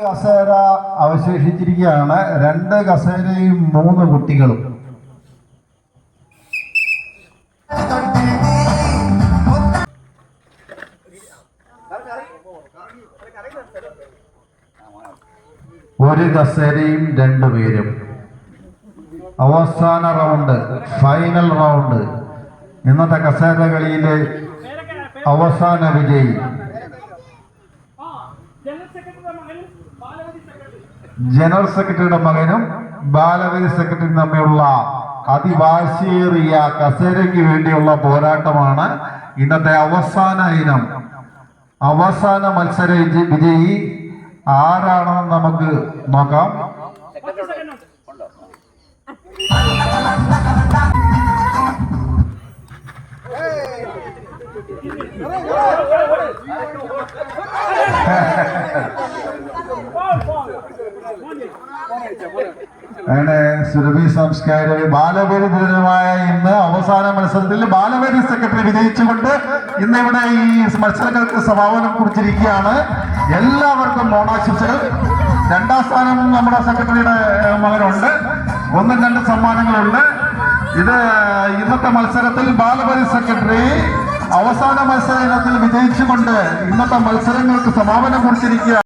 കസേര അവശേഷിച്ചിരിക്കുകയാണ്. 2 കസേരയും 3 കുട്ടികളും. ഒരു കസേരയും 2 പേരും. അവസാന റൗണ്ട്, ഫൈനൽ റൗണ്ട്. ഇന്നത്തെ കസേര കളിയിലെ അവസാന വിജയി ജനറൽ സെക്രട്ടറിയുടെ മകനും ബാലവതി സെക്രട്ടറിയും തമ്മിലുള്ള അതിവാശിയേറിയ കസേരയ്ക്ക് വേണ്ടിയുള്ള പോരാട്ടമാണ് ഇന്നത്തെ അവസാന ഇനം. അവസാന മത്സര വിജയി ആരാണെന്ന് നമുക്ക് നോക്കാം. അങ്ങനെ സുരഭി സംസ്കാര ബാലവേദി ദിനമായ ഇന്ന് അവസാന മത്സരത്തിൽ ബാലവേദി സെക്രട്ടറി വിജയിച്ചുകൊണ്ട് ഇന്ന് ഇവിടെ ഈ മത്സരങ്ങൾക്ക് സമാപനം കുറിച്ചിരിക്കുകയാണ്. എല്ലാവർക്കും ഓണാശംസകൾ. 2ാം സ്ഥാനം നമ്മുടെ സെക്രട്ടറിയുടെ മകനുണ്ട്. 1, 2 സമ്മാനങ്ങളുണ്ട്. ഇത് ഇന്നത്തെ മത്സരത്തിൽ ബാലവേദി സെക്രട്ടറി അവസാന മത്സര ഇനത്തിൽ വിജയിച്ചുകൊണ്ട് ഇന്നത്തെ മത്സരങ്ങൾക്ക് സമാപനം കുറിച്ചിരിക്കുക.